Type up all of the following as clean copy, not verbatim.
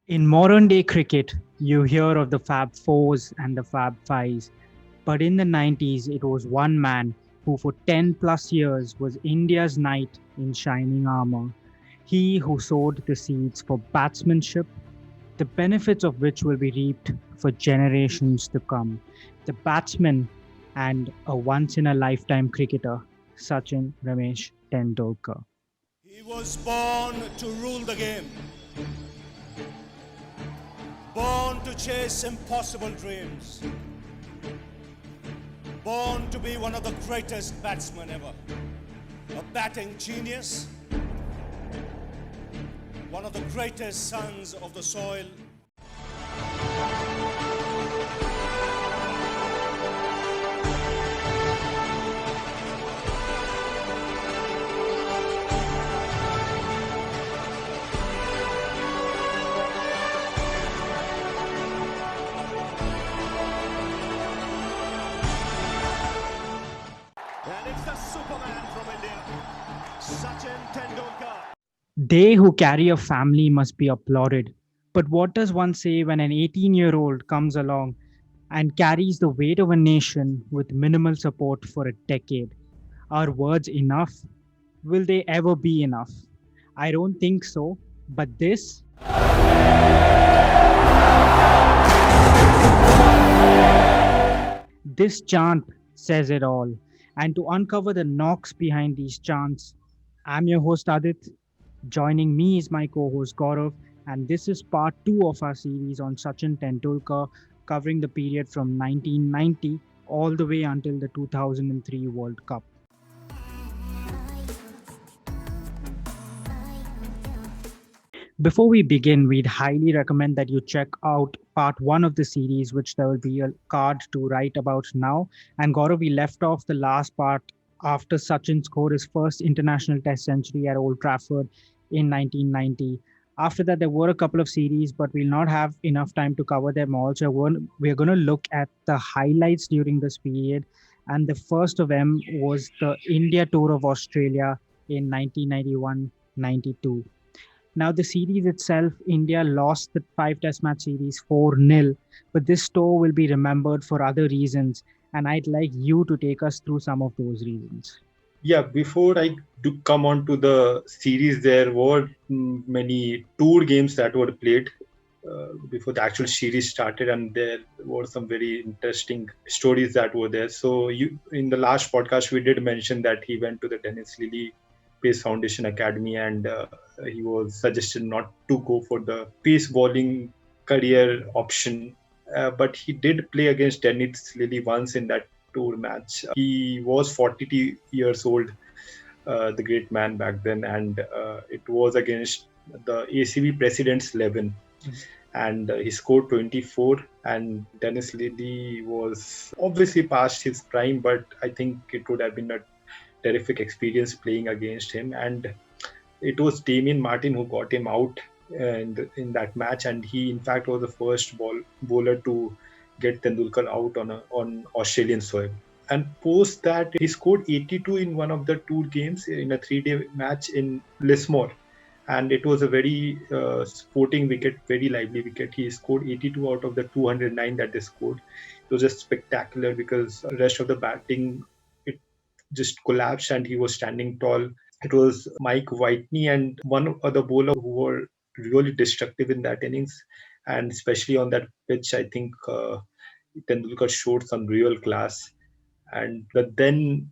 In modern day cricket, you hear of the Fab Fours and the Fab Fives, but in the 90s, it was one man who, for 10 plus years, was India's knight in shining armor. He who sowed the seeds for batsmanship, the benefits of which will be reaped for generations to come. The batsman and a once in a lifetime cricketer, Sachin Ramesh Tendulkar. He was born to rule the game, born to chase impossible dreams, born to be one of the greatest batsmen ever, a batting genius, one of the greatest sons of the soil. And it's the Superman from India, Sachin Tendulkar. They who carry a family must be applauded. But what does one say when an 18-year-old comes along and carries the weight of a nation with minimal support for a decade? Are words enough? Will they ever be enough? I don't think so. But this chant says it all. And to uncover the knocks behind these chants, I'm your host Adit. Joining me is my co host Gaurav, and this is part two of our series on Sachin Tendulkar, covering the period from 1990 all the way until the 2003 World Cup. Before we begin, we'd highly recommend that you check out part one of the series, which there will be a card to write about now. And Gaurav, we left off the last part after Sachin scored his first international test century at Old Trafford in 1990. After that, there were a couple of series, but we'll not have enough time to cover them all. So we're going to look at the highlights during this period. And the first of them was the India Tour of Australia in 1991-92. Now, the series itself, India lost the five test match series 4-0, but this tour will be remembered for other reasons. And I'd like you to take us through some of those reasons. Yeah, before I do come on to the series, there were many tour games that were played before the actual series started, and there were some very interesting stories that were there. So, in the last podcast, we did mention that he went to the Dennis Lilly Pace Foundation Academy, and he was suggested not to go for the pace bowling career option. But he did play against Dennis Lilly once in that tour match. He was 42 years old, the great man back then, and it was against the ACB President's 11. And he scored 24, and Dennis Lilly was obviously past his prime, but I think it would have been a terrific experience playing against him. And it was Damien Martin who got him out in that match, and he in fact was the first bowler to get Tendulkar out on Australian soil. And post that, he scored 82 in one of the tour games in a 3-day match in Lismore. And it was a very sporting wicket, very lively wicket. He scored 82 out of the 209 that they scored. It was just spectacular because the rest of the batting, it just collapsed and he was standing tall. It was Mike Whitney and one other bowler who were really destructive in that innings. And especially on that pitch, I think Tendulkar showed some real class. And the then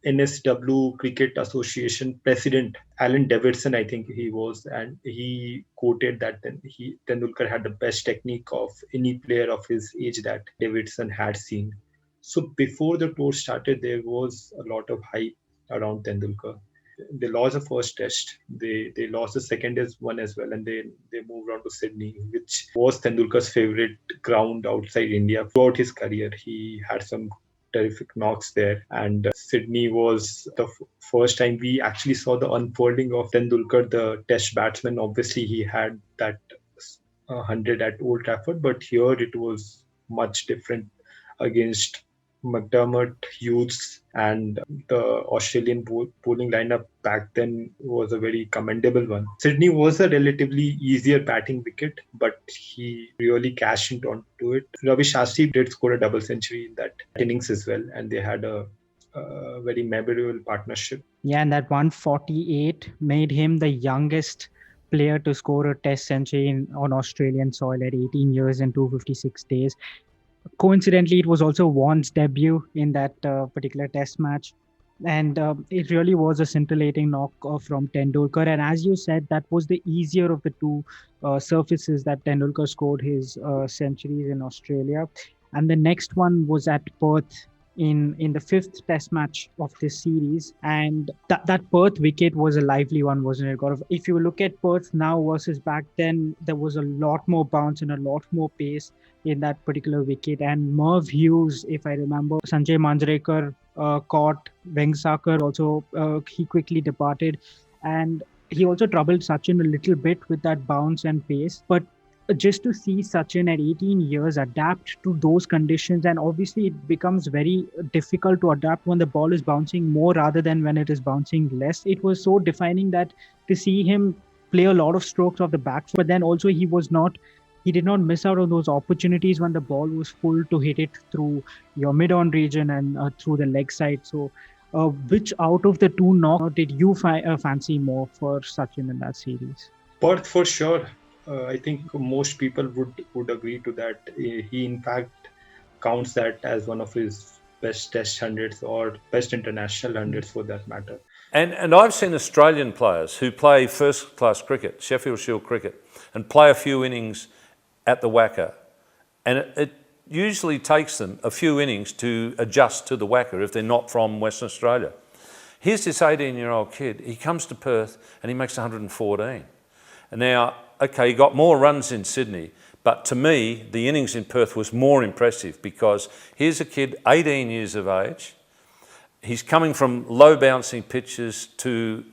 NSW Cricket Association president, Alan Davidson, I think he was, and he quoted that Tendulkar had the best technique of any player of his age that Davidson had seen. So before the tour started, there was a lot of hype around Tendulkar. They lost the first test. They lost the second one as well, and they moved on to Sydney, which was Tendulkar's favorite ground outside India throughout his career. He had some terrific knocks there, and Sydney was the first time we actually saw the unfolding of Tendulkar, the test batsman. Obviously, he had that 100 at Old Trafford, but here it was much different against McDermott, Hughes, and the Australian bowling lineup back then was a very commendable one. Sydney was a relatively easier batting wicket, but he really cashed in onto it. Ravi Shastri did score a double century in that innings as well, and they had a very memorable partnership. Yeah, and that 148 made him the youngest player to score a test century on Australian soil at 18 years and 256 days. Coincidentally, it was also Vaughan's debut in that particular test match. And it really was a scintillating knock from Tendulkar. And as you said, that was the easier of the two surfaces that Tendulkar scored his centuries in Australia. And the next one was at Perth in the fifth test match of this series. And that Perth wicket was a lively one, wasn't it, Gaurav? If you look at Perth now versus back then, there was a lot more bounce and a lot more pace in that particular wicket. And Merv Hughes, if I remember, Sanjay Manjrekar caught Vengsakar. Also, he quickly departed. And he also troubled Sachin a little bit with that bounce and pace. But just to see Sachin at 18 years adapt to those conditions, and obviously it becomes very difficult to adapt when the ball is bouncing more rather than when it is bouncing less. It was so defining that to see him play a lot of strokes off the back, but then also he did not miss out on those opportunities when the ball was full to hit it through your mid-on region and through the leg side. So, which out of the two knocks did you fancy more for Sachin in that series? Perth for sure. I think most people would agree to that. He in fact counts that as one of his best Test hundreds or best international hundreds for that matter. And I've seen Australian players who play first class cricket, Sheffield Shield cricket, and play a few innings at the WACA, and it usually takes them a few innings to adjust to the WACA if they're not from Western Australia. Here's this 18-year-old kid. He comes to Perth and he makes 114. And now, okay, he got more runs in Sydney, but to me, the innings in Perth was more impressive because here's a kid, 18 years of age. He's coming from low bouncing pitches to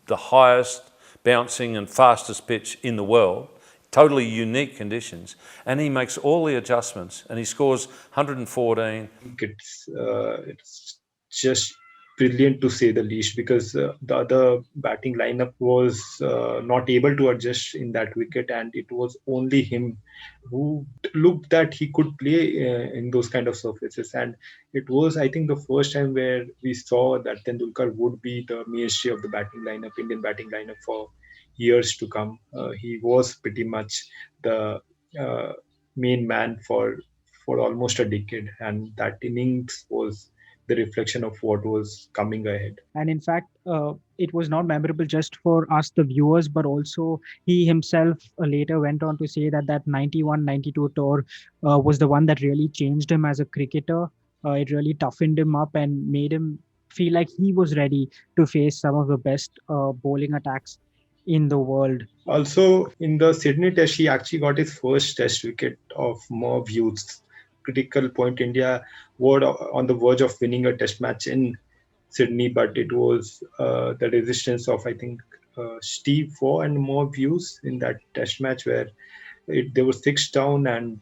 the highest bouncing and fastest pitch in the world, totally unique conditions, and he makes all the adjustments and he scores 114. It's just brilliant to say the least, because the other batting lineup was not able to adjust in that wicket, and it was only him who looked that he could play in those kind of surfaces. And it was, I think, the first time where we saw that Tendulkar would be the mainstay of the batting lineup, Indian batting lineup, for years to come. He was pretty much the main man for almost a decade, and that innings was the reflection of what was coming ahead. And in fact, it was not memorable just for us, the viewers, but also he himself later went on to say that that 91-92 tour was the one that really changed him as a cricketer. It really toughened him up and made him feel like he was ready to face some of the best bowling attacks in the world. Also, in the Sydney Test, he actually got his first Test wicket of Merv Hughes. Critical point, India were on the verge of winning a Test match in Sydney, but it was the resistance of, I think, Steve Waugh and Merv Hughes in that Test match where they were 6 down and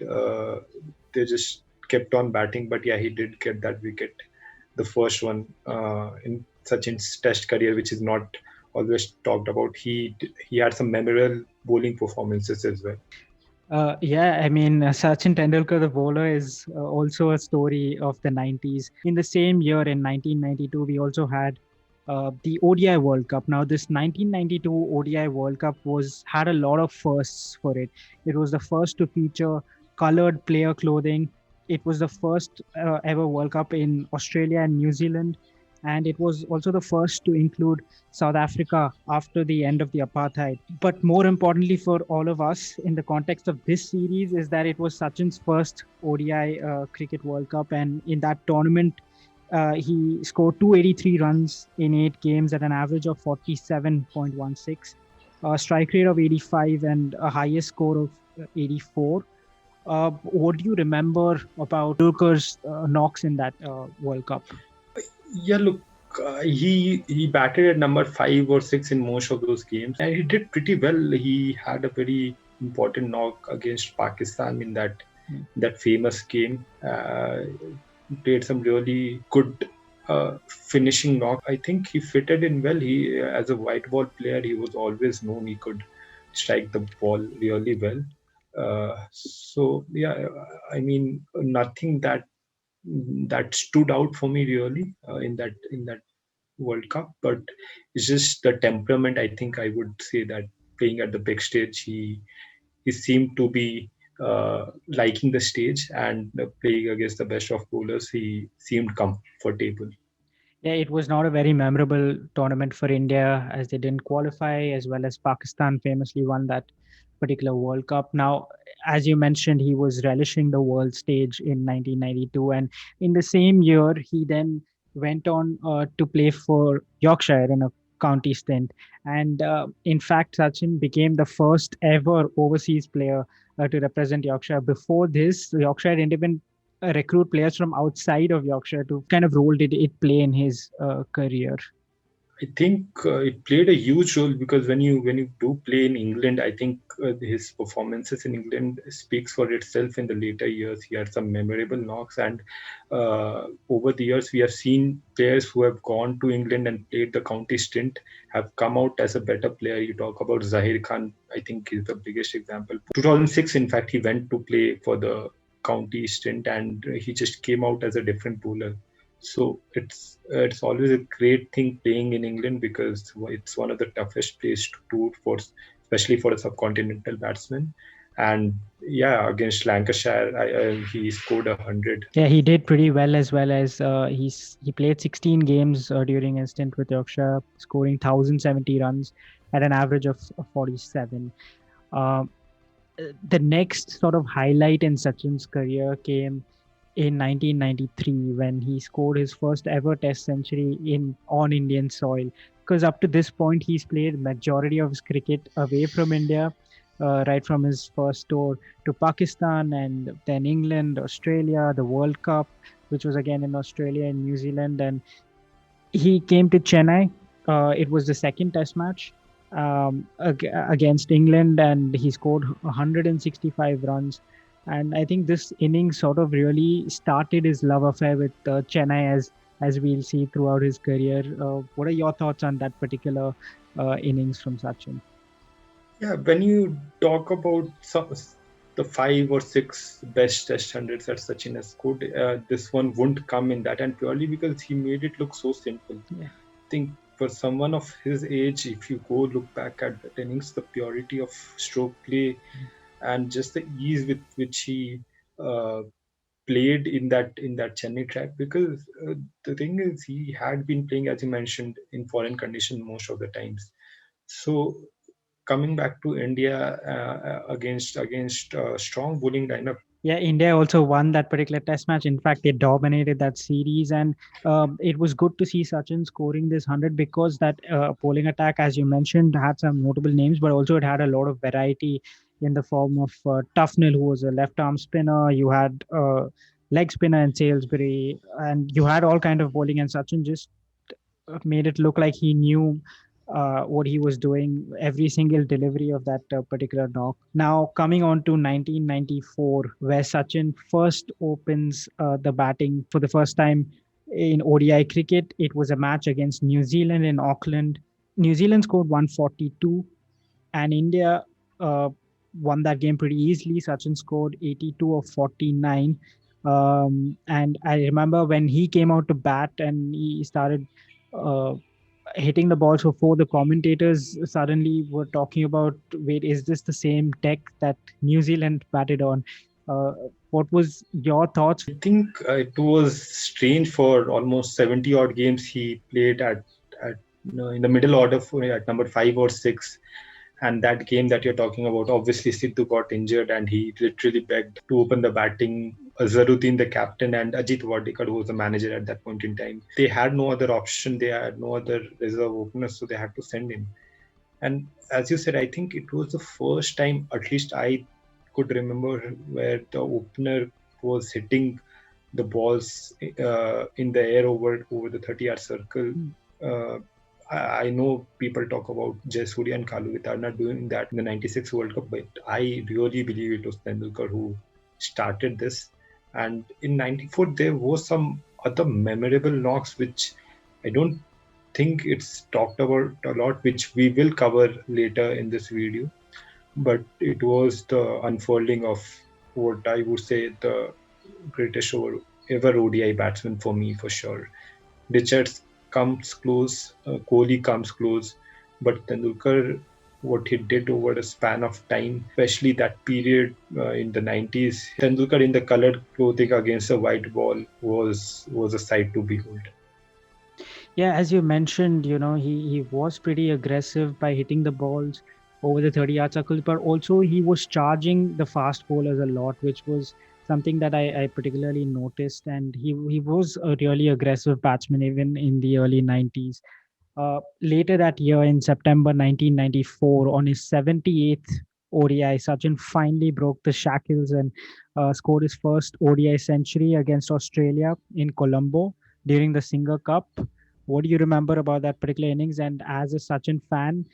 they just kept on batting. But yeah, he did get that wicket, the first one in Sachin's Test career, which is not always talked about. He had some memorable bowling performances as well. Yeah, I mean, Sachin Tendulkar, the bowler, is also a story of the 90s. In the same year, in 1992, we also had the ODI World Cup. Now, this 1992 ODI World Cup had a lot of firsts for it. It was the first to feature colored player clothing. It was the first ever World Cup in Australia and New Zealand. And it was also the first to include South Africa after the end of the apartheid. But more importantly for all of us in the context of this series is that it was Sachin's first ODI Cricket World Cup. And in that tournament, he scored 283 runs in 8 games at an average of 47.16, a strike rate of 85 and a highest score of 84. What do you remember about Tendulkar's knocks in that World Cup? Yeah, look, he batted at number 5 or 6 in most of those games, and he did pretty well. He had a very important knock against Pakistan in that famous game. played some really good finishing knock. I think he fitted in well. He, as a white ball player, he was always known he could strike the ball really well. So yeah, I mean, nothing that stood out for me really in that World Cup, but it's just the temperament. I think I would say that playing at the big stage, he seemed to be liking the stage, and playing against the best of bowlers, he seemed comfortable. Yeah, it was not a very memorable tournament for India as they didn't qualify, as well as Pakistan famously won that particular World Cup. Now, as you mentioned, he was relishing the world stage in 1992, and in the same year, he then went on to play for Yorkshire in a county stint. And in fact, Sachin became the first ever overseas player to represent Yorkshire. Before this, Yorkshire didn't even recruit players from outside of Yorkshire. To kind of role did it play in his career? I think it played a huge role because when you do play in England, I think his performances in England speaks for itself. In the later years, he had some memorable knocks, and over the years, we have seen players who have gone to England and played the county stint have come out as a better player. You talk about Zahir Khan, I think is the biggest example. 2006, in fact, he went to play for the county stint, and he just came out as a different bowler. So it's always a great thing playing in England because it's one of the toughest places to do for, especially for a subcontinental batsman. And yeah, against Lancashire, he scored 100. Yeah, he did pretty well as he played 16 games during his stint with Yorkshire, scoring 1,070 runs at an average of 47. Uh, the next sort of highlight in Sachin's career came in 1993 when he scored his first ever Test century in on Indian soil. Because up to this point, he's played majority of his cricket away from India, right from his first tour to Pakistan and then England, Australia, the World Cup, which was again in Australia and New Zealand, and he came to Chennai. It was the second Test match against England, and he scored 165 runs. And I think this inning sort of really started his love affair with Chennai, as we'll see throughout his career. What are your thoughts on that particular innings from Sachin? Yeah, when you talk about the 5 or 6 best Test hundreds that Sachin has scored, this one wouldn't come in that, and purely because he made it look so simple. Yeah. I think for someone of his age, if you go look back at the innings, the purity of stroke play and just the ease with which he uh, played in that Chennai track, because the thing is he had been playing, as you mentioned, in foreign conditions most of the times. So coming back to India against strong bowling lineup. Yeah, India also won that particular test match. In fact, they dominated that series, and it was good to see Sachin scoring this 100 because that bowling attack, as you mentioned, had some notable names, but also it had a lot of variety in the form of Tufnell, who was a left arm spinner. You had leg spinner in Salisbury, and you had all kind of bowling, and Sachin just made it look like he knew what he was doing every single delivery of that particular knock. Now, coming on to 1994, where Sachin first opens the batting for the first time in ODI cricket. It was a match against New Zealand in Auckland. New Zealand scored 142, and India won that game pretty easily. Sachin scored 82 of 49. And I remember when he came out to bat and he started uh, hitting the ball. So for the commentators suddenly were talking about, wait, is this the same deck that New Zealand batted on? Uh, what was your thoughts? I think it was strange for almost 70 odd games he played at in the middle order at number 5 or 6. And that game that you're talking about, obviously Sidhu got injured and he literally begged to open the batting. Azharuddin, the captain, and Ajit Wadekar, who was the manager at that point in time, they had no other option. They had no other reserve openers, so they had to send him. And as you said, I think it was the first time, at least I could remember, where the opener was hitting the balls in the air over the 30-yard circle. Uh, I know people talk about Jayasuriya and Kalu Vitarna doing that in the '96 World Cup, but I really believe it was Tendulkar who started this. And in '94, there was some other memorable knocks which I don't think it's talked about a lot, which we will cover later in this video. But it was the unfolding of what I would say the greatest ever ODI batsman for me, for sure. Richards comes close, Kohli comes close, but Tendulkar, what he did over a span of time, especially that period in the 90s, Tendulkar in the colored clothing against a white ball was a sight to behold. Yeah, as you mentioned, he was pretty aggressive by hitting the balls over the 30-yard circle, but also he was charging the fast bowlers a lot, which was something that I particularly noticed. And he was a really aggressive batsman even in the early 90s. Later that year, in September 1994, on his 78th ODI, Sachin finally broke the shackles and scored his first ODI century against Australia in Colombo during the Singer Cup. What do you remember about that particular innings? And as a Sachin fan,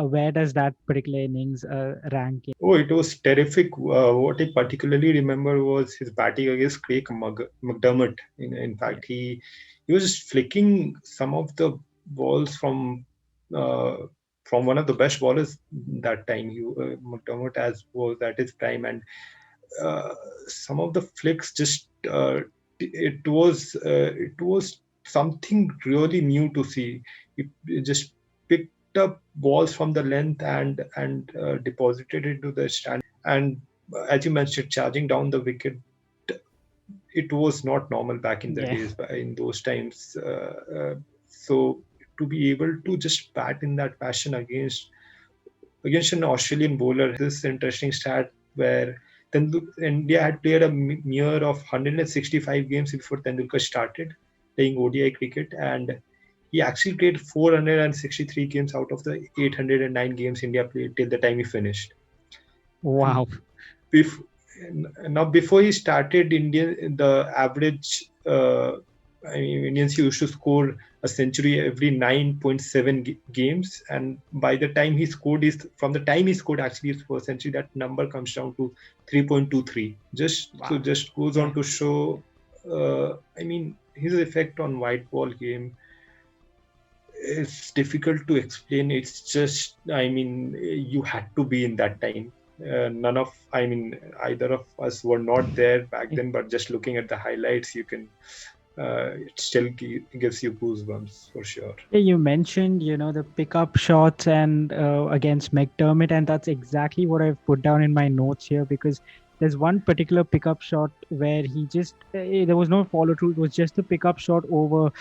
where does that particular innings rank in? Oh, it was terrific. What I particularly remember was his batting against Craig McDermott. In fact, he was just flicking some of the balls uh, from one of the best bowlers that time. McDermott as was at his prime, and uh, some of the flicks just it was something really new to see. It just picked up balls from the length and deposited into the stand. And as you mentioned, charging down the wicket, it was not normal back in the Yeah. days. In those times, so to be able to just bat in that fashion against an Australian bowler. This interesting stat where India had played a mere of 165 games before Tendulkar started playing ODI cricket, and he actually played 463 games out of the 809 games India played till the time he finished. And Wow. bef- now, before he started, the average Indians used to score a century every 9.7 games, and by the time he scored from the time he scored actually his first century, that number comes down to 3.23. Wow. Just goes Yeah. on to show, his effect on white ball game. It's difficult to explain. It's just, you had to be in that time. Either of us were not there back then, but just looking at the highlights, you can, it still gives you goosebumps for sure. Yeah, you mentioned, the pickup shots and against McDermott, and that's exactly what I've put down in my notes here because there's one particular pickup shot where he just there was no follow through. It was just a pickup shot over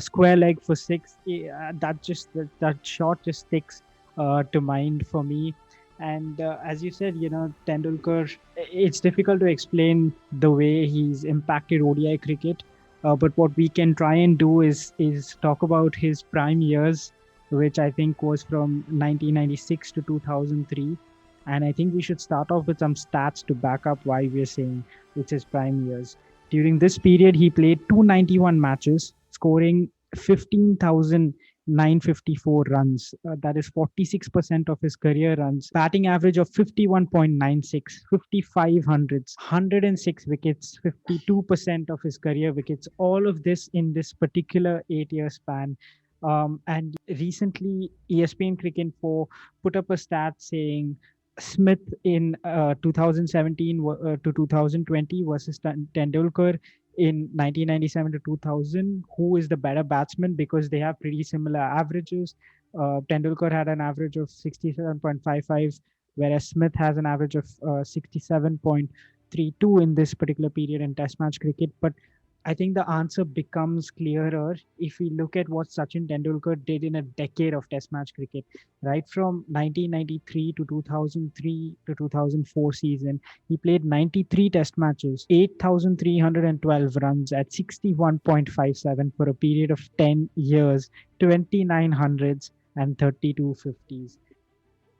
square leg for six. That shot just sticks to mind for me. And as you said, Tendulkar, it's difficult to explain the way he's impacted ODI cricket, but what we can try and do is talk about his prime years, which I think was from 1996 to 2003. And I think we should start off with some stats to back up why we're saying it's his prime years. During this period, he played 291 matches, scoring 15,954 runs. That is 46% of his career runs. Batting average of 51.96, 55 hundreds, 106 wickets, 52% of his career wickets. All of this in this particular 8-year span. And recently, ESPN Cricket Info put up a stat saying Smith in 2017 to 2020 versus Tendulkar in 1997 to 2000. Who is the better batsman? Because they have pretty similar averages. Tendulkar had an average of 67.55, whereas Smith has an average of 67.32 in this particular period in Test match cricket. But I think the answer becomes clearer if we look at what Sachin Tendulkar did in a decade of Test match cricket, right from 1993 to 2003 to 2004 season. He played 93 Test matches, 8,312 runs at 61.57 for a period of 10 years, 29 hundreds and 32 fifties.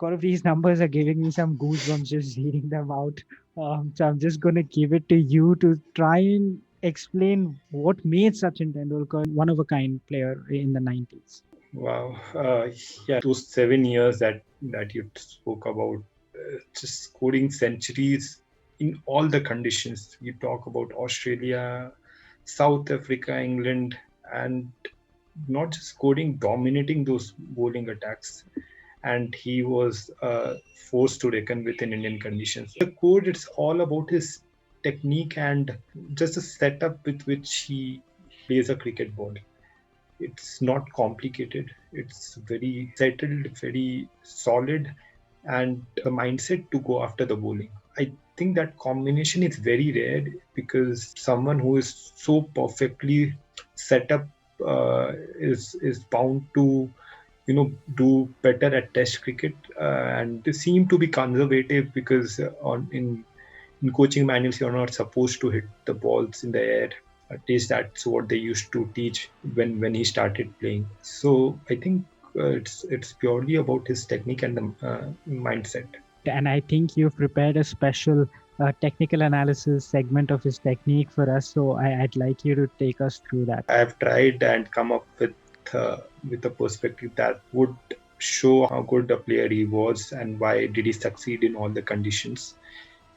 All of these numbers are giving me some goosebumps just reading them out. So I'm just going to give it to you to try and explain what made Sachin Tendulkar one of a kind player in the 90s. Wow. Yeah, those 7 years that you spoke about, just scoring centuries. in all the conditions. You talk about Australia, South Africa, England, and not just scoring, dominating those bowling attacks. And he was forced to reckon with in Indian conditions. The code, it's all about his technique and just the setup with which he plays a cricket ball. It's not complicated. It's very settled, very solid, and the mindset to go after the bowling. I think that combination is very rare because someone who is so perfectly set up is bound to do better at Test cricket, and they seem to be conservative because in coaching manuals you're not supposed to hit the balls in the air. At least that's what they used to teach when he started playing. So I think it's purely about his technique and the mindset. And I think you've prepared a special technical analysis segment of his technique for us. So I'd like you to take us through that. I've tried and come up with a perspective that would show how good a player he was and why did he succeed in all the conditions.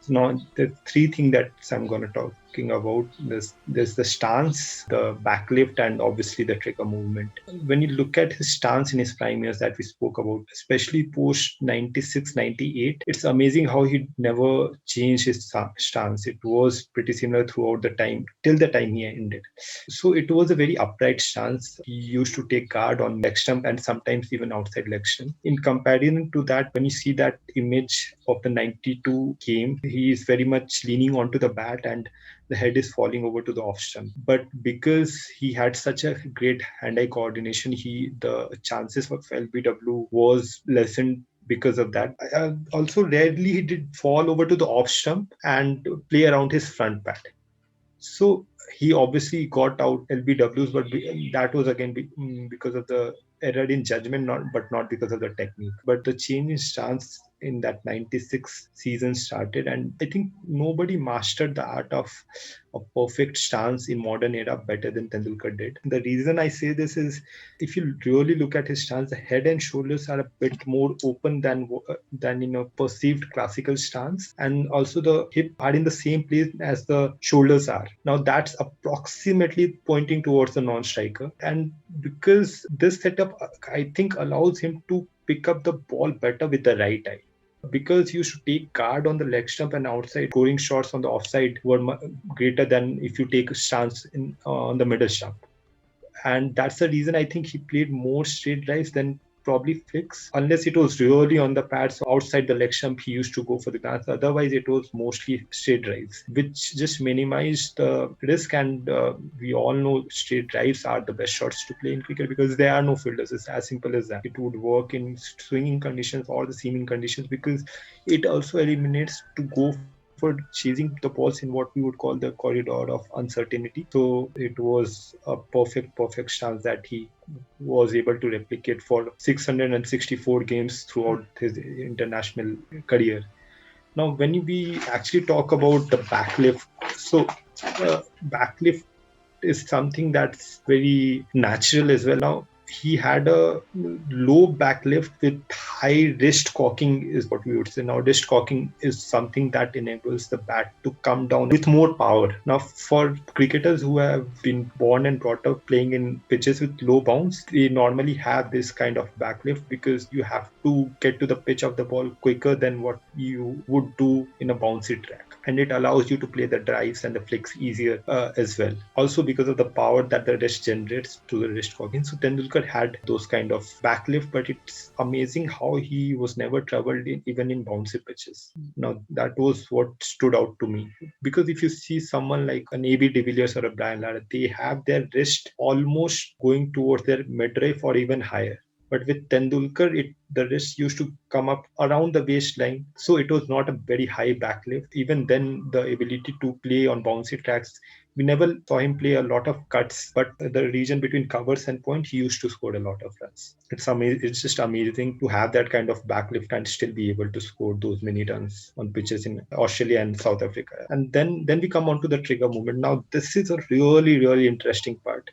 Now, the three things that I'm going to talking about. There's the stance, the backlift, and obviously the trigger movement. When you look at his stance in his prime years that we spoke about, especially post 96, 98, it's amazing how he never changed his stance. It was pretty similar throughout the time, till the time he ended. So it was a very upright stance. He used to take guard on leg stump and sometimes even outside leg stump. In comparison to that, when you see that image of the 92 game, he is very much leaning onto the bat and the head is falling over to the off stump. But because he had such a great hand-eye coordination, the chances of LBW was lessened because of that. Also, rarely he did fall over to the off stump and play around his front pad. So he obviously got out LBWs, but that was again because of the error in judgment, but not because of the technique. But the change in stance in that 96 season started, and I think nobody mastered the art of a perfect stance in modern era better than Tendulkar did. The reason I say this is, if you really look at his stance, the head and shoulders are a bit more open than in a perceived classical stance, and also the hip are in the same place as the shoulders are. Now that's approximately pointing towards the non-striker, and because this setup I think allows him to pick up the ball better with the right eye. Because you should take guard on the leg stump and outside, scoring shots on the offside were greater than if you take a stance on the middle stump. And that's the reason I think he played more straight drives than probably flicks, unless it was really on the pads. So outside the leg stump, he used to go for the glance. Otherwise, it was mostly straight drives, which just minimized the risk. And we all know straight drives are the best shots to play in cricket because there are no fielders. It's as simple as that. It would work in swinging conditions or the seaming conditions because it also eliminates to go for chasing the balls in what we would call the corridor of uncertainty. So it was a perfect stance that he was able to replicate for 664 games throughout his international career. Now, when we actually talk about the backlift, so backlift is something that's very natural as well. Now, he had a low backlift with high wrist cocking is what we would say. Now, wrist cocking is something that enables the bat to come down with more power. Now, for cricketers who have been born and brought up playing in pitches with low bounce, they normally have this kind of backlift because you have to get to the pitch of the ball quicker than what you would do in a bouncy track. And it allows you to play the drives and the flicks easier as well. Also because of the power that the wrist generates to the wrist cocking. So Tendulkar had those kind of backlift, but it's amazing how he was never troubled even in bouncy pitches. Now that was what stood out to me, because if you see someone like an AB de Villiers or a Brian Lara, they have their wrist almost going towards their midriff or even higher. But with Tendulkar, the wrist used to come up around the waistline. So it was not a very high backlift. Even then, the ability to play on bouncy tracks, we never saw him play a lot of cuts, but the region between covers and point, he used to score a lot of runs. It's amazing. It's just amazing to have that kind of backlift and still be able to score those many runs on pitches in Australia and South Africa. And then we come on to the trigger movement. Now, this is a really, really interesting part.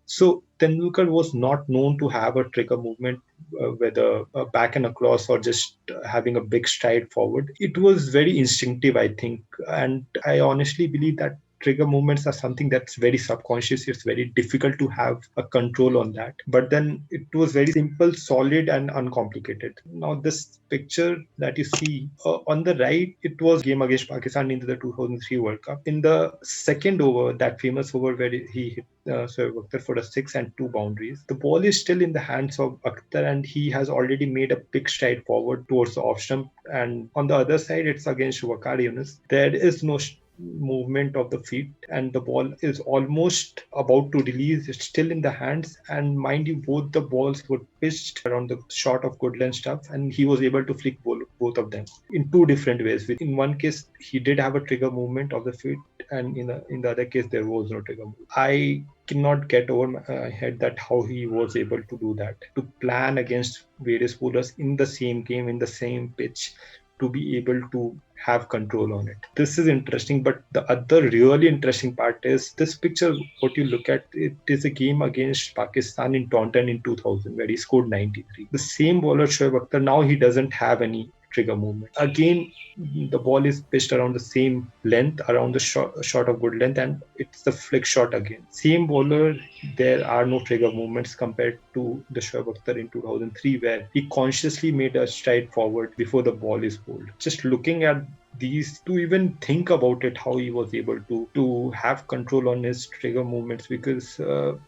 So Tendulkar was not known to have a trigger movement, whether back and across or just having a big stride forward. It was very instinctive, I think, and I honestly believe that trigger movements are something that's very subconscious. It's very difficult to have a control on that. But then it was very simple, solid, and uncomplicated. Now, this picture that you see on the right, it was game against Pakistan in the 2003 World Cup. In the second over, that famous over where he hit Shoaib Akhtar for a 6 and 2 boundaries. The ball is still in the hands of Akhtar, and he has already made a big stride forward towards the off stump. And on the other side, it's against Waqar Younis. There is no movement of the feet, and the ball is almost about to release. It's still in the hands, and mind you, both the balls were pitched around the short of good length stuff, and he was able to flick both of them in two different ways. In one case, he did have a trigger movement of the feet, and in the other case, there was no trigger movement. I cannot get over my head that how he was able to do that, to plan against various bowlers in the same game, in the same pitch, to be able to have control on it. This is interesting, but the other really interesting part is this picture. What you look at, it is a game against Pakistan in Taunton in 2000 where he scored 93. The same bowler Shoaib Akhtar, now he doesn't have any trigger movement. Again, the ball is pitched around the same length, around the shot of good length, and it's the flick shot again. Same bowler, there are no trigger movements compared to the Shoaib Akhtar in 2003, where he consciously made a stride forward before the ball is bowled. Just looking at these, to even think about it, how he was able to have control on his trigger movements, because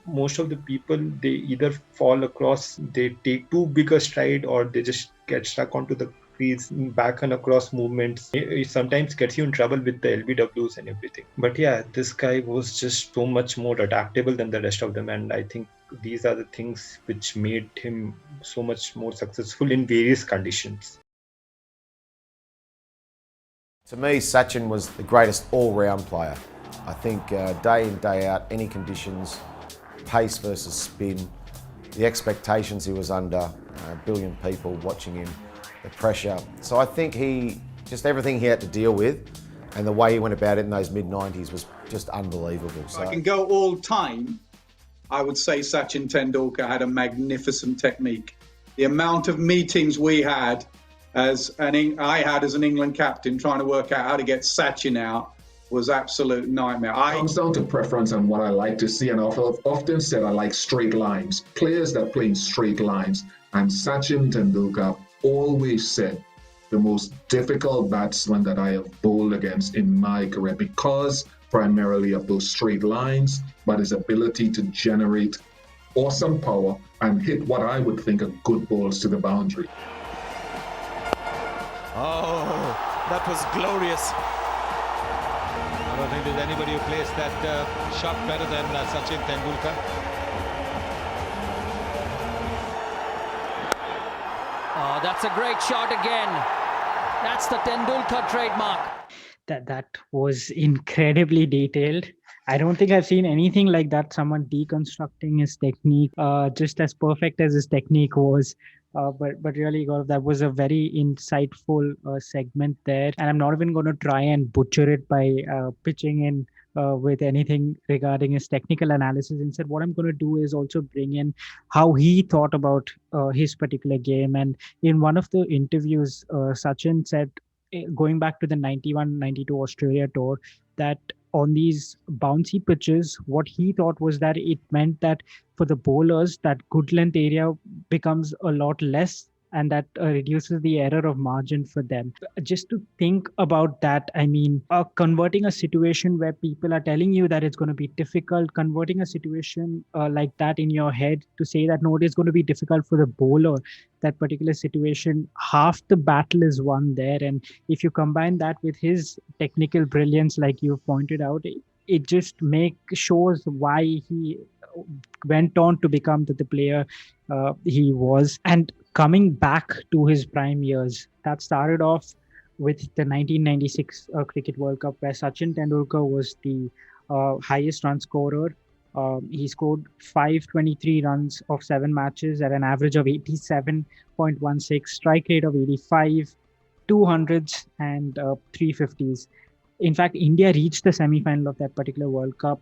most of the people, they either fall across, they take too big a stride, or they just get stuck onto the crease. Back and across movements, it sometimes gets you in trouble with the LBWs and everything. But yeah, this guy was just so much more adaptable than the rest of them, and I think these are the things which made him so much more successful in various conditions. To me, Sachin was the greatest all-round player. I think day in, day out, any conditions, pace versus spin, the expectations he was under, a billion people watching him, the pressure. So I think everything he had to deal with and the way he went about it in those mid-90s was just unbelievable. So I can go all time. I would say Sachin Tendulkar had a magnificent technique. The amount of meetings we had as an England captain trying to work out how to get Sachin out was absolute nightmare. It comes down to preference and what I like to see, and I've often said I like straight lines, players that play in straight lines, and Sachin Tendulkar always said the most difficult batsman that I have bowled against in my career, because primarily of those straight lines, but his ability to generate awesome power and hit what I would think are good balls to the boundary. Oh, that was glorious. I don't think there's anybody who plays that shot better than Sachin Tendulkar. Oh, that's a great shot again. That's the Tendulkar trademark. That was incredibly detailed. I don't think I've seen anything like that. Someone deconstructing his technique, just as perfect as his technique was. But really, Gaurav, that was a very insightful segment there. And I'm not even going to try and butcher it by pitching in with anything regarding his technical analysis. Instead, what I'm going to do is also bring in how he thought about his particular game. And in one of the interviews, Sachin said, going back to the 91-92 Australia tour, that on these bouncy pitches, what he thought was that it meant that for the bowlers, that good length area becomes a lot less, and that reduces the error of margin for them. Just to think about that, I mean, converting a situation where people are telling you that it's going to be difficult, converting a situation like that in your head to say that no, it is going to be difficult for the bowler, that particular situation, half the battle is won there. And if you combine that with his technical brilliance, like you pointed out, it just shows why he went on to become the player he was. And coming back to his prime years, that started off with the 1996 Cricket World Cup, where Sachin Tendulkar was the highest run scorer. He scored 523 runs of 7 matches at an average of 87.16, strike rate of 85, 200s and 350s. In fact, India reached the semi-final of that particular World Cup,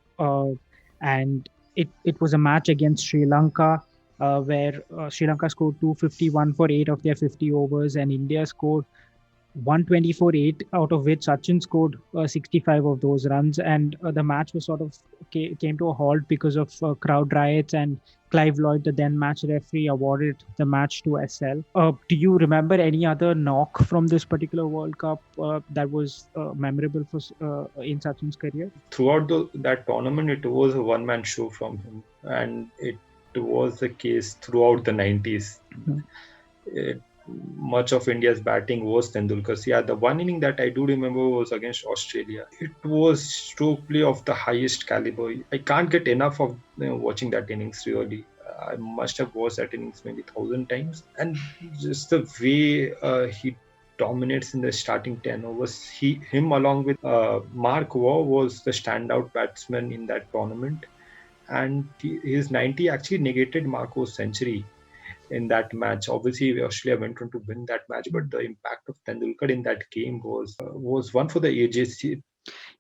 and it was a match against Sri Lanka, where Sri Lanka scored 251 for 8 of their 50 overs, and India scored 124-8, out of which Sachin scored 65 of those runs, and the match was sort of came to a halt because of crowd riots, and Clive Lloyd, the then match referee, awarded the match to SL. Do you remember any other knock from this particular World Cup that was memorable for in Sachin's career? Throughout that tournament, it was a one-man show from him, and it was the case throughout the 90s. Much of India's batting was Tendulkar's. Yeah, the one inning that I do remember was against Australia. It was stroke play of the highest caliber. I can't get enough of watching that innings, really. I must have watched that innings maybe 1,000 times. And just the way he dominates in the starting 10 overs, him along with Mark Waugh was the standout batsman in that tournament. And his 90 actually negated Mark Waugh's century in that match. Obviously, Australia went on to win that match, but the impact of Tendulkar in that game was one for the ages.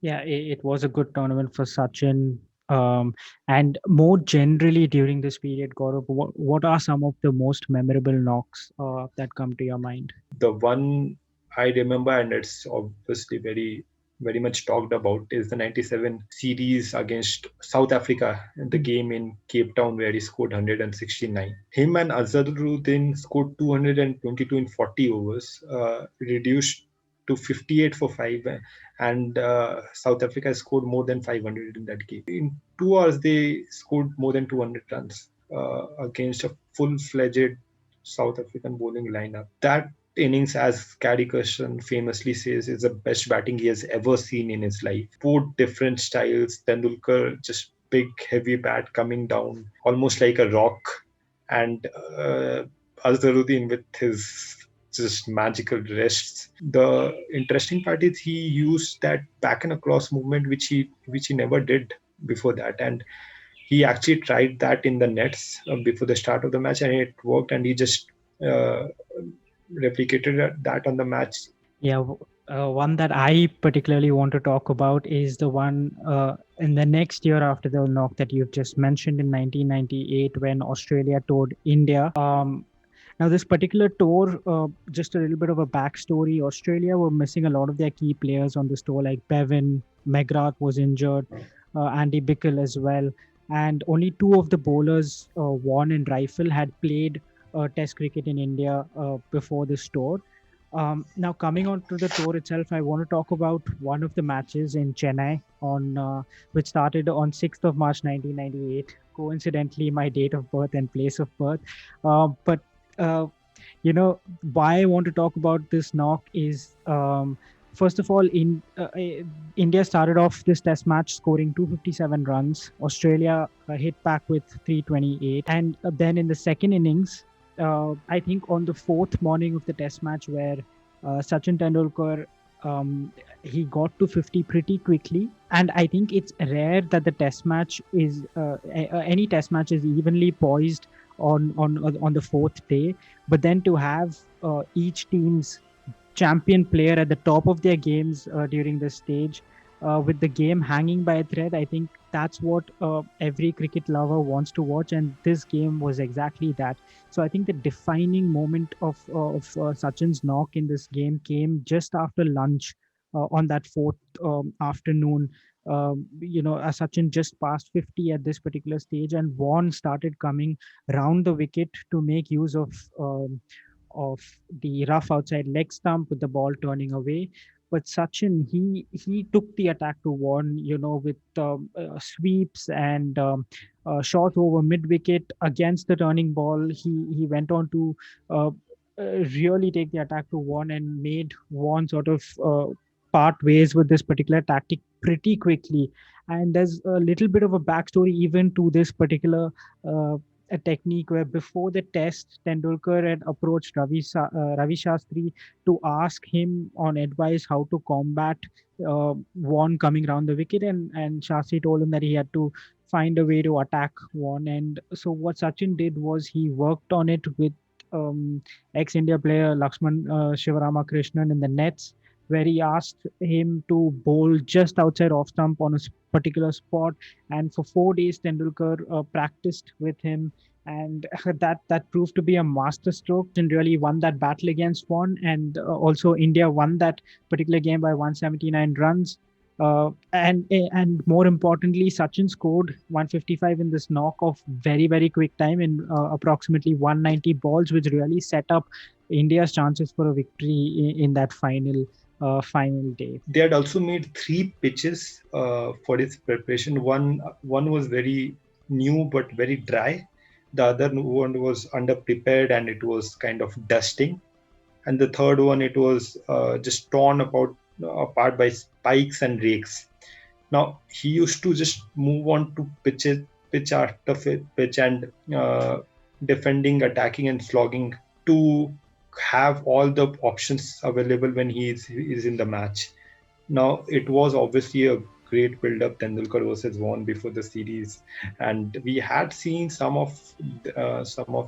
Yeah, it was a good tournament for Sachin. And more generally during this period, Gaurav, what are some of the most memorable knocks that come to your mind? The one I remember, and it's obviously very much talked about, is the 97 series against South Africa, the game in Cape Town where he scored 169. Him and Azharuddin scored 222 in 40 overs, reduced to 58 for 5, and South Africa scored more than 500 in that game. In 2 hours, they scored more than 200 runs against a full-fledged South African bowling lineup. That innings, as Gary Kirsten famously says, is the best batting he has ever seen in his life. 4 different styles. Tendulkar, just big, heavy bat coming down, almost like a rock. And Azharuddin with his just magical wrists. The interesting part is he used that back and across movement, which he never did before that. And he actually tried that in the nets before the start of the match, and it worked, and he just replicated that on the match. Yeah, one that I particularly want to talk about is the one in the next year after the knock that you've just mentioned in 1998 when Australia toured India. Now, this particular tour, just a little bit of a backstory. Australia were missing a lot of their key players on this tour, like Bevan, McGrath was injured, Andy Bickle as well. And only 2 of the bowlers, Vaughan and Rifle, had played Test cricket in India before this tour. Now, coming on to the tour itself, I want to talk about one of the matches in Chennai, which started on 6th of March 1998. Coincidentally, my date of birth and place of birth. But why I want to talk about this knock is, first of all, India started off this test match scoring 257 runs. Australia hit back with 328. And then in the second innings, I think on the 4th morning of the test match where Sachin Tendulkar, he got to 50 pretty quickly. And I think it's rare that the test match is, any test match is evenly poised on the 4th day. But then to have each team's champion player at the top of their games during this stage, with the game hanging by a thread, I think that's what every cricket lover wants to watch, and this game was exactly that. So I think the defining moment of Sachin's knock in this game came just after lunch on that 4th afternoon. As Sachin just passed 50 at this particular stage, and Vaughan started coming round the wicket to make use of the rough outside leg stump with the ball turning away. But Sachin, he took the attack to Vaughan, with sweeps and shots over mid wicket against the turning ball. He went on to really take the attack to Vaughan and made Vaughan sort of part ways with this particular tactic pretty quickly. And there's a little bit of a backstory even to this particular a technique where before the test, Tendulkar had approached Ravi Shastri to ask him on advice how to combat Vaughan coming around the wicket, and Shastri told him that he had to find a way to attack Vaughan. And so what Sachin did was he worked on it with ex-India player Lakshman Shivaramakrishnan in the nets. where he asked him to bowl just outside off stump on a particular spot. And for 4 days, Tendulkar practiced with him, and that proved to be a masterstroke. And really won that battle against Swan, and also India won that particular game by 179 runs. And more importantly, Sachin scored 155 in this knock of very quick time in approximately 190 balls, which really set up India's chances for a victory in that final day. They had also made 3 pitches for its preparation. One was very new but very dry. The other one was underprepared and it was kind of dusting. And the third one, it was just torn apart by spikes and rakes. Now he used to just move on to pitch after pitch, and defending, attacking, and slogging to have all the options available when he is in the match. Now it was obviously a great build-up, Tendulkar versus Vaughan before the series, and we had seen some of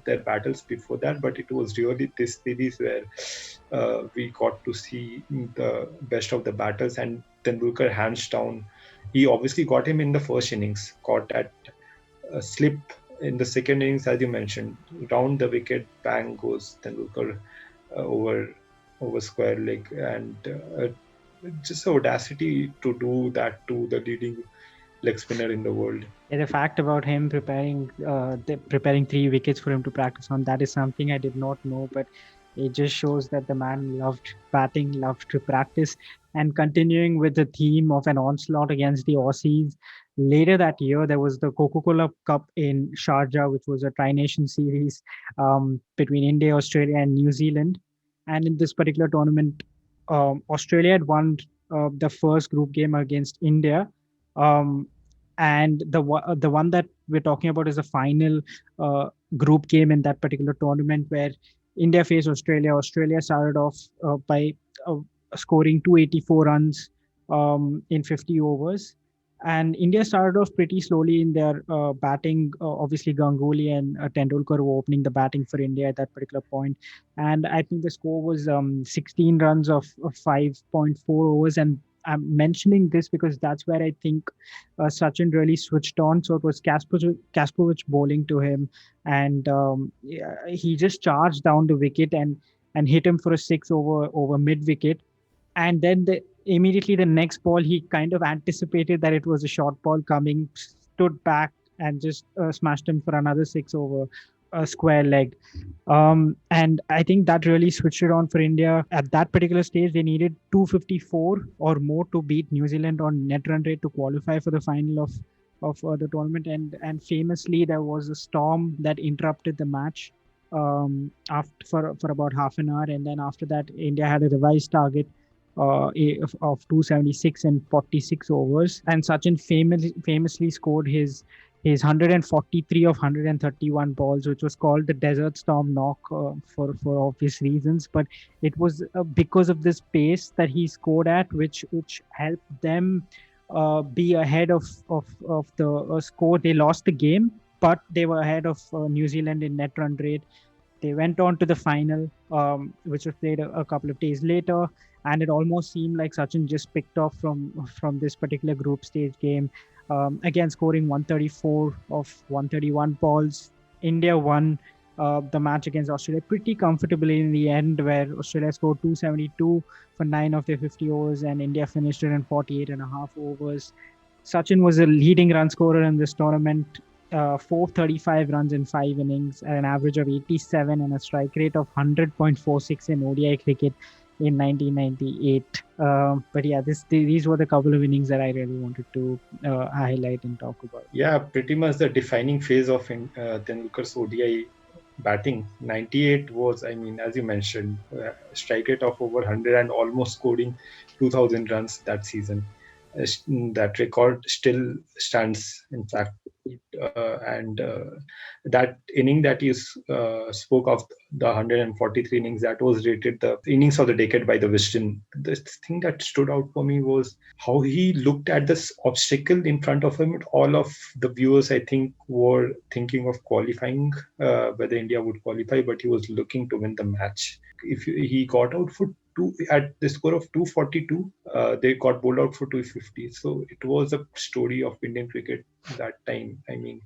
their battles before that, but it was really this series where we got to see the best of the battles. And Tendulkar hands down, he obviously got him in the first innings, caught at a slip in the second innings, as you mentioned, round the wicket, bang goes Tendulkar over square leg, and just the audacity to do that to the leading leg spinner in the world. Yeah, the fact about him preparing 3 wickets for him to practice on, that is something I did not know, but it just shows that the man loved batting, loved to practice. And continuing with the theme of an onslaught against the Aussies, later that year there was the Coca-Cola Cup in Sharjah, which was a tri-nation series between India, Australia, and New Zealand. And in this particular tournament, Australia had won the first group game against India. And the one that we're talking about is the final group game in that particular tournament, where India faced Australia. Australia started off by scoring 284 runs in 50 overs. And India started off pretty slowly in their batting. Obviously, Ganguly and Tendulkar were opening the batting for India at that particular point. And I think the score was 16 runs of 5.4 overs. And I'm mentioning this because that's where I think Sachin really switched on. So it was Kaspovich bowling to him, and he just charged down the wicket and hit him for a six over mid wicket. And then immediately the next ball, he kind of anticipated that it was a short ball coming, stood back and just smashed him for another six over a square leg. And I think that really switched it on for India. At that particular stage, they needed 254 or more to beat New Zealand on net run rate to qualify for the final of the tournament. And famously, there was a storm that interrupted the match after for about half an hour. And then after that, India had a revised target of 276 and 46 overs. And Sachin famously scored his 143 of 131 balls, which was called the Desert Storm knock for obvious reasons. But it was because of this pace that he scored at, which helped them be ahead of the score. They lost the game, but they were ahead of New Zealand in net run rate. They went on to the final, which was played a couple of days later, and it almost seemed like Sachin just picked off from this particular group stage game. Again, scoring 134 of 131 balls. India won the match against Australia pretty comfortably in the end, where Australia scored 272 for 9 of their 50 overs, and India finished it in 48 and a half overs. Sachin was a leading run scorer in this tournament. 435 runs in 5 innings at an average of 87 and a strike rate of 100.46 in ODI cricket in 1998. But yeah, these were the couple of innings that I really wanted to highlight and talk about. Yeah, pretty much the defining phase of Tendulkar's ODI batting. 98 was, I mean, as you mentioned, strike rate of over 100 and almost scoring 2,000 runs that season. That record still stands, in fact. And that inning that you spoke of, the 143 innings, that was rated the innings of the decade by the Wisden. The thing that stood out for me was how he looked at this obstacle in front of him. All of the viewers, I think, were thinking of qualifying, whether India would qualify, but he was looking to win the match. If he got out for at the score of 242, they got bowled out for 250. So it was a story of Indian cricket that time. I mean,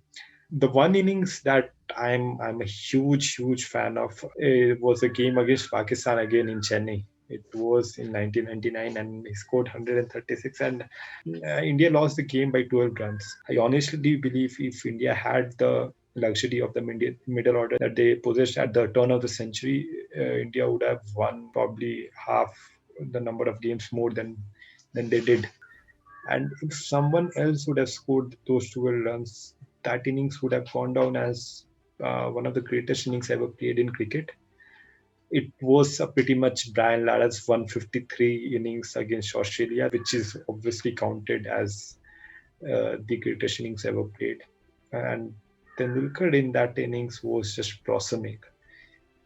the one innings that I'm a huge fan of, it was a game against Pakistan again in Chennai. It was in 1999, and he scored 136, and India lost the game by 12 runs. I honestly do believe if India had the luxury of the middle order that they possessed at the turn of the century, India would have won probably half the number of games more than they did. And if someone else would have scored those 12 runs, that innings would have gone down as one of the greatest innings ever played in cricket. It was a pretty much Brian Lara's 153 innings against Australia, which is obviously counted as the greatest innings ever played. And Tendulkar in that innings was just blossoming.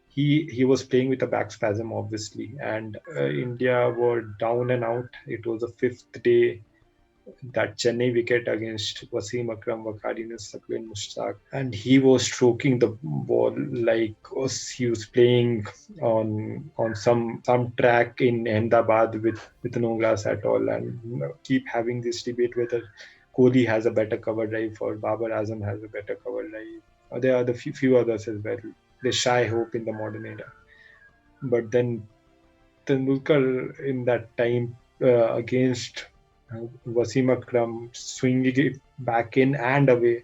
He was playing with a back spasm, obviously, and India were down and out. It was the fifth day, that Chennai wicket against Wasim Akram, Wakadinus, Saklin Mushtaq, and he was stroking the ball like he was playing on some track in Ahmedabad with no grass at all, and keep having this debate whether Kohli has a better cover drive or Babar Azam has a better cover drive. There are the few others as well. The shy hope in the modern era, but then Tendulkar in that time against Wasim Akram, swinging it back in and away,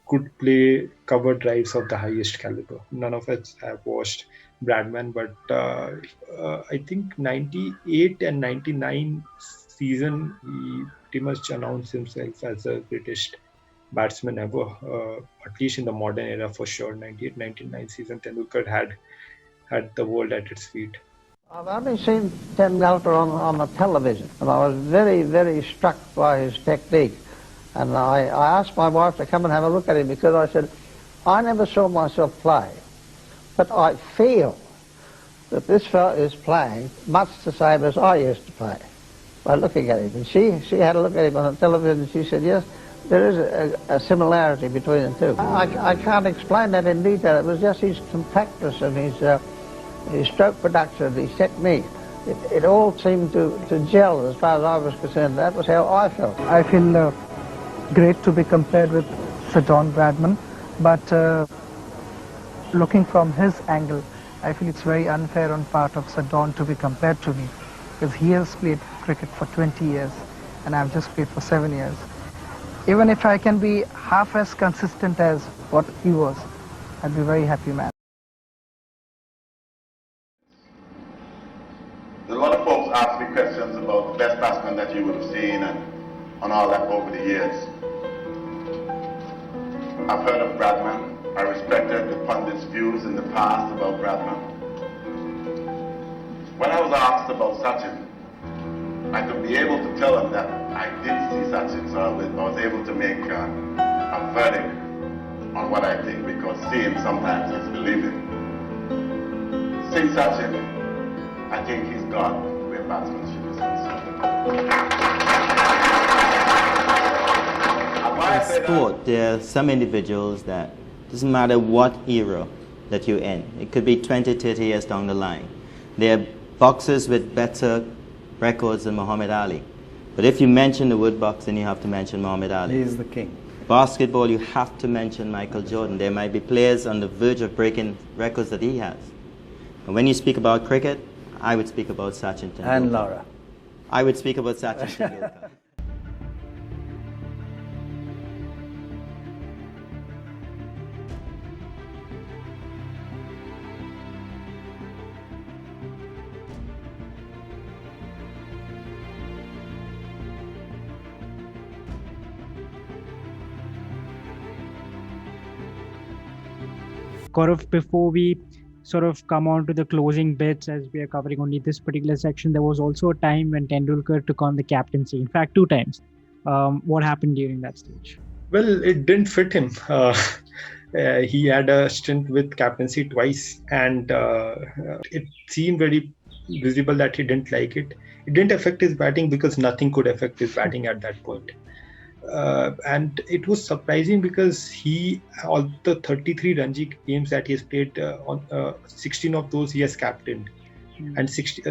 could play cover drives of the highest caliber. None of us have watched Bradman, but I think 98 and 99 season, he pretty much announced himself as the greatest batsman ever, at least in the modern era for sure. 98-99 season, Tendulkar had the world at its feet. I've only seen Tendulkar on the television, and I was very struck by his technique. And I asked my wife to come and have a look at him, because I said, I never saw myself play, but I feel that this fellow is playing much the same as I used to play by looking at him. And she had a look at him on the television, and she said, yes, there is a similarity between the two. I can't explain that in detail. It was just his compactness and his stroke production, his technique. It all seemed to gel as far as I was concerned. That was how I felt. I feel great to be compared with Sir Don Bradman, but looking from his angle, I feel it's very unfair on part of Sir Don to be compared to me, because he has played cricket for 20 years and I've just played for 7 years. Even if I can be half as consistent as what he was, I'd be very happy, man. A lot of folks ask me questions about the best batsman that you would have seen and all that over the years. I've heard of Bradman. I respected the pundits' views in the past about Bradman. When I was asked about Sachin, I could be able to tell them that I did see Sachin, so I was able to make a verdict on what I think, because seeing sometimes is believing. Seeing Sachin, I think he's God where batsmanship is concerned. In sport, there are some individuals that doesn't matter what era that you're in. It could be 20, 30 years down the line. There are boxers with better records than Muhammad Ali. But if you mention the word boxing, you have to mention Muhammad Ali. He is the king. Basketball, you have to mention Michael Jordan. There might be players on the verge of breaking records that he has. And when you speak about cricket, I would speak about Sachin Tendulkar. And Laura. I would speak about Sachin Tendulkar. Gaurav, before we sort of come on to the closing bits, as we are covering only this particular section, there was also a time when Tendulkar took on the captaincy. In fact, 2 times. What happened during that stage? Well, it didn't fit him. He had a stint with captaincy twice, and it seemed very visible that he didn't like it. It didn't affect his batting because nothing could affect his batting at that point. And it was surprising because all the 33 Ranji games that he has played, 16 of those he has captained. and 60.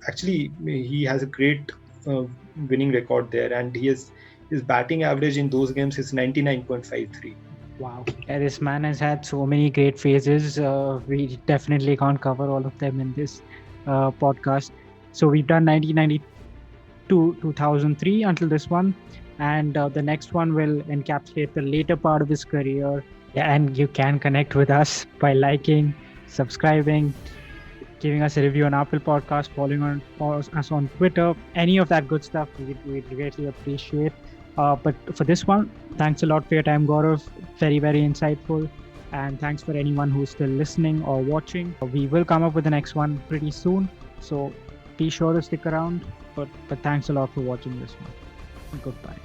Actually, he has a great winning record there, and his batting average in those games is 99.53. Wow. Yeah, this man has had so many great phases. We definitely can't cover all of them in this podcast. So we've done 1992, 2003 until this one. And the next one will encapsulate the later part of his career. Yeah, and you can connect with us by liking, subscribing, giving us a review on Apple Podcast, following us on Twitter, any of that good stuff. We'd greatly appreciate. But for this one, thanks a lot for your time, Gaurav. Very, very insightful. And thanks for anyone who's still listening or watching. We will come up with the next one pretty soon. So be sure to stick around. But thanks a lot for watching this one. Goodbye.